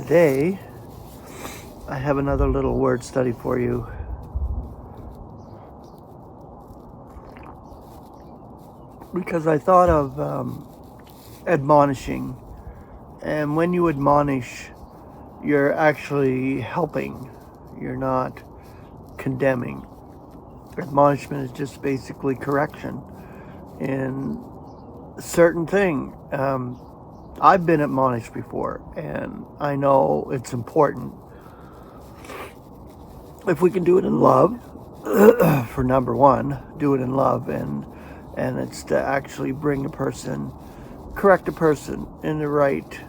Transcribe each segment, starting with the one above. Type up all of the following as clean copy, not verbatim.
Today, I have another little word study for you. Because I thought of admonishing. And when you admonish, you're actually helping. You're not condemning. Admonishment is just basically correction in a certain thing. I've been admonished before, and I know it's important. If we can do it in love, for number one, do it in love, and it's to actually bring a person, correct a person in the right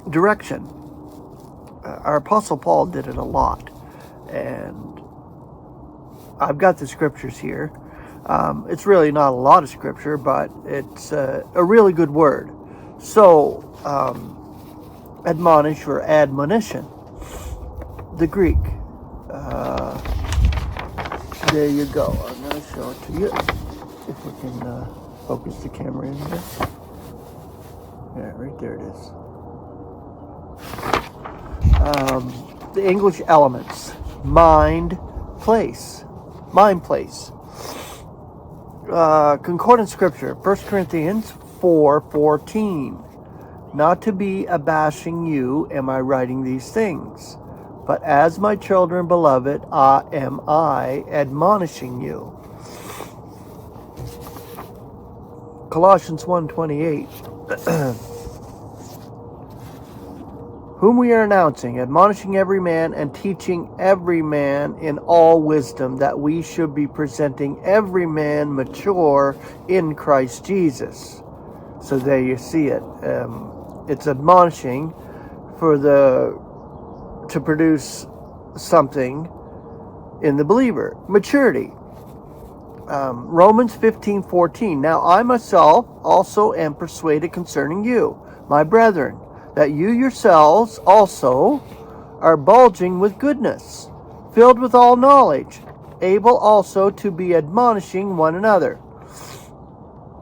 direction. Our Apostle Paul did it a lot, and I've got the scriptures here. It's really not a lot of scripture, but it's a really good word. So, admonish or admonition, the Greek. There you go. I'm going to show it to you. If we can focus the camera in here. Yeah, right there it is. The English elements. Mind, place. Concordant scripture, 1 Corinthians 4:14. Not to be abashing you am I writing these things, but as my children beloved am I admonishing you. Colossians 1:28. Whom we are announcing, admonishing every man and teaching every man in all wisdom, that we should be presenting every man mature in Christ Jesus. So there you see it. It's admonishing to produce something in the believer. Maturity. Romans 15:14. Now I myself also am persuaded concerning you, my brethren, that you yourselves also are bulging with goodness, filled with all knowledge, able also to be admonishing one another.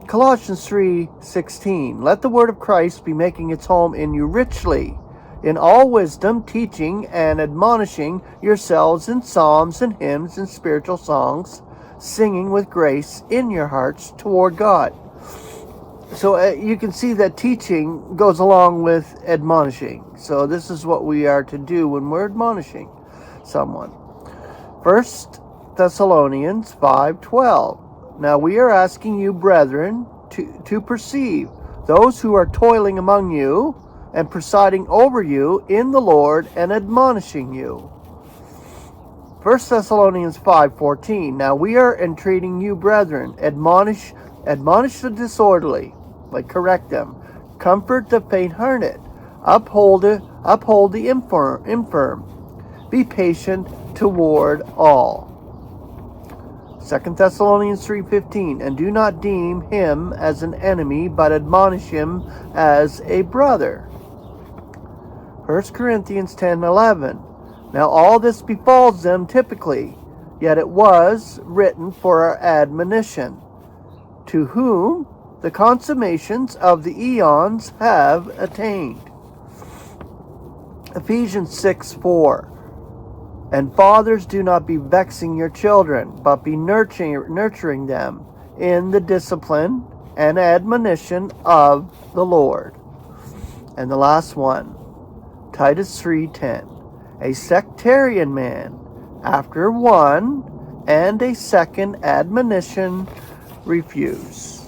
Colossians 3:16. Let the word of Christ be making its home in you richly, in all wisdom, teaching and admonishing yourselves in psalms and hymns and spiritual songs, singing with grace in your hearts toward God. So you can see that teaching goes along with admonishing. So this is what we are to do when we're admonishing someone. 1 Thessalonians 5:12. Now we are asking you, brethren, to perceive those who are toiling among you and presiding over you in the Lord and admonishing you. 1 Thessalonians 5:14. Now we are entreating you, brethren, admonish the disorderly, like correct them, comfort the faint-hearted, uphold the infirm, be patient toward all. 2 Thessalonians 3:15. And do not deem him as an enemy, but admonish him as a brother. 1 Corinthians 10:11. Now all this befalls them typically, yet it was written for our admonition, to whom the consummations of the eons have attained. Ephesians 6:4. And fathers, do not be vexing your children, but be nurturing them in the discipline and admonition of the Lord. And the last one, Titus 3:10. A sectarian man, after one and a second admonition, refuse.